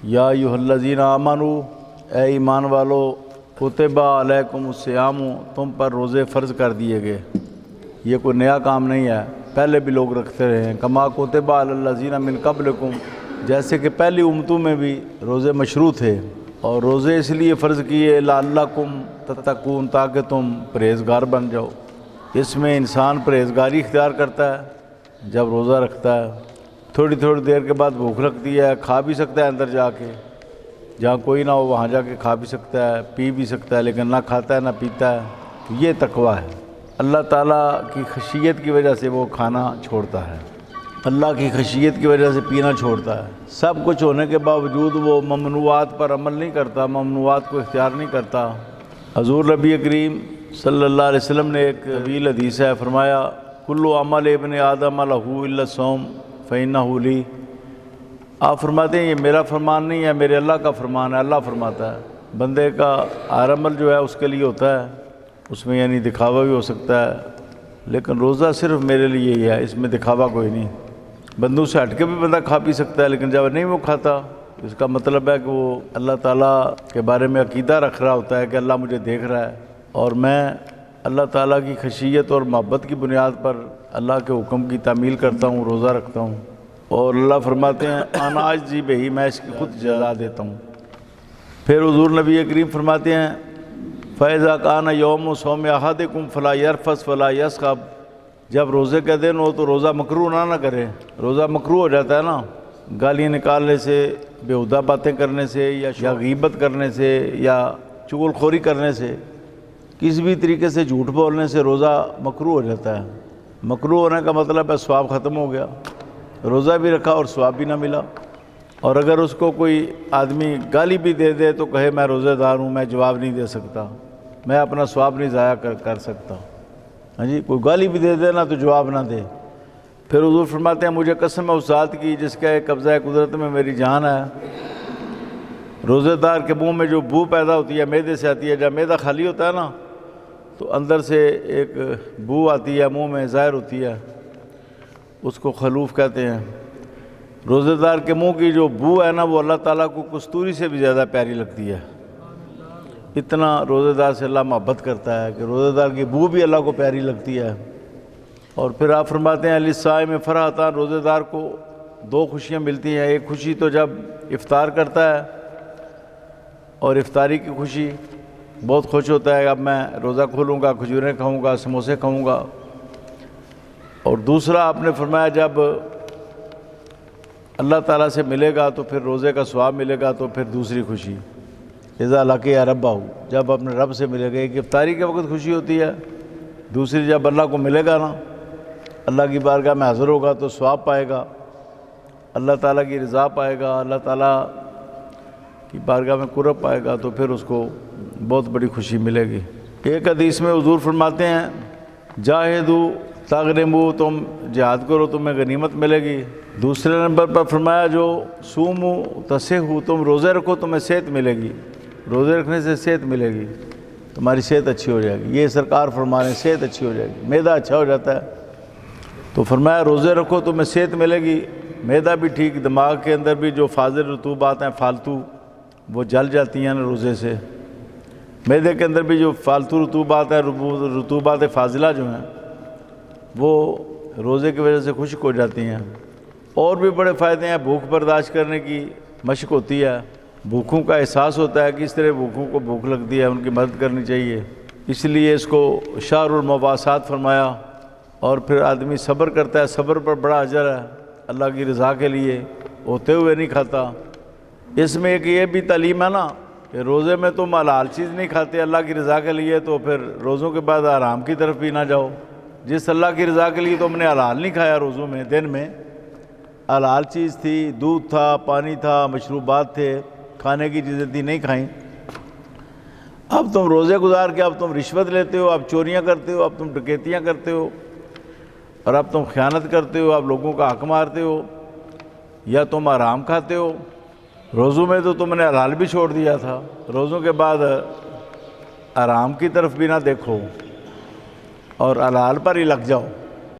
یا ایھا الذین آمنو، اے ایمان والو، کتب علیکم الصیام، تم پر روزے فرض کر دیے گئے۔ یہ کوئی نیا کام نہیں ہے، پہلے بھی لوگ رکھتے رہے ہیں۔ کما کتب علی الذین من قبلکم، جیسے کہ پہلی امتوں میں بھی روزے مشروع تھے، اور روزے اس لیے فرض کیے لعلکم تتقون، تاکہ تم پرہیزگار بن جاؤ۔ اس میں انسان پرہیزگاری اختیار کرتا ہے جب روزہ رکھتا ہے۔ تھوڑی تھوڑی دیر کے بعد بھوک لگتی ہے، کھا بھی سکتا ہے اندر جا کے، جہاں کوئی نہ ہو وہاں جا کے کھا بھی سکتا ہے، پی بھی سکتا ہے، لیکن نہ کھاتا ہے نہ پیتا ہے۔ تو یہ تقویٰ ہے۔ اللہ تعالیٰ کی خشیت کی وجہ سے وہ کھانا چھوڑتا ہے، اللہ کی خشیت کی وجہ سے پینا چھوڑتا ہے۔ سب کچھ ہونے کے باوجود وہ ممنوعات پر عمل نہیں کرتا، ممنوعات کو اختیار نہیں کرتا۔ حضور نبی کریم صلی اللہ علیہ وسلم نے ایک طویل حدیث ہے، فرمایا کل عمل ابن آدم لہ الا الصوم فإنہ لی۔ آپ فرماتے ہیں یہ میرا فرمان نہیں ہے، میرے اللہ کا فرمان ہے۔ اللہ فرماتا ہے بندے کا ہر عمل جو ہے اس کے لیے ہوتا ہے، اس میں یعنی دکھاوا بھی ہو سکتا ہے، لیکن روزہ صرف میرے لیے ہی ہے، اس میں دکھاوا کوئی نہیں۔ بندوں سے ہٹ کے بھی بندہ کھا پی سکتا ہے، لیکن جب نہیں وہ کھاتا، اس کا مطلب ہے کہ وہ اللہ تعالیٰ کے بارے میں عقیدہ رکھ رہا ہوتا ہے کہ اللہ مجھے دیکھ رہا ہے، اور میں اللہ تعالیٰ کی خشیت اور محبت کی بنیاد پر اللہ کے حکم کی تعمیل کرتا ہوں، روزہ رکھتا ہوں۔ اور اللہ فرماتے ہیں انا اجزی بہ، میں اس کی خود جزا دیتا ہوں۔ پھر حضور نبی کریم فرماتے ہیں فَإِذَا كَانَ يَوْمُ صَوْمِ أَحَدِكُمْ فَلَا يَرْفَثْ وَلَا يَسْخَبْ، جب روزے کا دن ہو تو روزہ مکروہ نہ کرے۔ روزہ مکروہ ہو جاتا ہے نا، گالیاں نکالنے سے، بیہودہ باتیں کرنے سے، یا غیبت کرنے سے، یا چغل خوری کرنے سے، کسی بھی طریقے سے جھوٹ بولنے سے روزہ مکروہ ہو جاتا ہے۔ مکروہ ہونے کا مطلب ہے ثواب ختم ہو گیا، روزہ بھی رکھا اور ثواب بھی نہ ملا۔ اور اگر اس کو کوئی آدمی گالی بھی دے دے تو کہے میں روزہ دار ہوں، میں جواب نہیں دے سکتا، میں اپنا ثواب نہیں ضائع کر سکتا۔ ہاں جی، کوئی گالی بھی دے دے نا تو جواب نہ دے۔ پھر حضور فرماتے ہیں مجھے قسم ہے اس ذات کی جس کا ایک قبضہ قدرت میں میری جان ہے، روزہ دار کے منہ میں جو بو پیدا ہوتی ہے معدے سے آتی ہے، جب معدہ خالی ہوتا ہے نا تو اندر سے ایک بو آتی ہے، منہ میں ظاہر ہوتی ہے، اس کو خلوف کہتے ہیں۔ روزہ دار کے منہ کی جو بو ہے نا وہ اللہ تعالیٰ کو کستوری سے بھی زیادہ پیاری لگتی ہے۔ اتنا روزہ دار سے اللہ محبت کرتا ہے کہ روزہ دار کی بو بھی اللہ کو پیاری لگتی ہے۔ اور پھر آپ فرماتے ہیں للصائم فرحتان، روزہ دار کو دو خوشیاں ملتی ہیں۔ ایک خوشی تو جب افطار کرتا ہے، اور افطاری کی خوشی بہت خوش ہوتا ہے، اب میں روزہ کھولوں گا، کھجوریں کھاؤں گا، سموسے کھاؤں گا۔ اور دوسرا آپ نے فرمایا جب اللہ تعالیٰ سے ملے گا تو پھر روزے کا ثواب ملے گا، تو پھر دوسری خوشی اذا لقی ربہ، جب اپنے رب سے ملے گا۔ ایک افطاری کے وقت خوشی ہوتی ہے، دوسری جب اللہ کو ملے گا نا، اللہ کی بارگاہ میں حاضر ہوگا تو ثواب پائے گا، اللہ تعالیٰ کی رضا پائے گا، اللہ تعالیٰ کی بارگاہ میں قرب پائے گا، تو پھر اس کو بہت بڑی خوشی ملے گی۔ ایک حدیث میں حضور فرماتے ہیں جاہدوا تغنموا، تم جہاد کرو تمہیں غنیمت ملے گی۔ دوسرے نمبر پر فرمایا جو صوموا تصحوا، تم روزے رکھو تمہیں صحت ملے گی، روزے رکھنے سے صحت ملے گی، تمہاری صحت اچھی ہو جائے گی۔ یہ سرکار فرما رہے ہیں صحت اچھی ہو جائے گی، معدہ اچھا ہو جاتا ہے تو فرمایا روزے رکھو تمہیں صحت ملے گی، معدہ بھی ٹھیک، دماغ کے اندر بھی جو فاضل رطوبات ہیں فالتو وہ جل جاتی ہیں روزے سے، معدے کے اندر بھی جو فالتو رطوبات ہیں، رطوبات فاضلہ جو ہیں وہ روزے کی وجہ سے خشک ہو جاتی ہیں۔ اور بھی بڑے فائدے ہیں، بھوک برداشت کرنے کی مشق ہوتی ہے، بھوکوں کا احساس ہوتا ہے کہ اس طرح بھوکوں کو بھوک لگتی ہے، ان کی مدد کرنی چاہیے، اس لیے اس کو شہر المواسات فرمایا۔ اور پھر آدمی صبر کرتا ہے، صبر پر بڑا اجر ہے، اللہ کی رضا کے لیے ہوتے ہوئے نہیں کھاتا۔ اس میں ایک یہ بھی تعلیم ہے نا کہ روزے میں تم حلال چیز نہیں کھاتے اللہ کی رضا کے لیے، تو پھر روزوں کے بعد حرام کی طرف بھی نہ جاؤ۔ جس اللہ کی رضا کے لیے تم نے حلال نہیں کھایا روزوں میں، دن میں حلال چیز تھی، دودھ تھا، پانی تھا، مشروبات تھے، کھانے کی چیزیں تھی، نہیں کھائیں، اب تم روزے گزار کے اب تم رشوت لیتے ہو، اب چوریاں کرتے ہو، اب تم ڈکیتیاں کرتے ہو، اور اب تم خیانت کرتے ہو، اب لوگوں کا حق مارتے ہو، یا تم حرام کھاتے ہو۔ روزوں میں تو تم نے حلال بھی چھوڑ دیا تھا، روزوں کے بعد حرام کی طرف بھی نہ دیکھو اور حلال پر ہی لگ جاؤ۔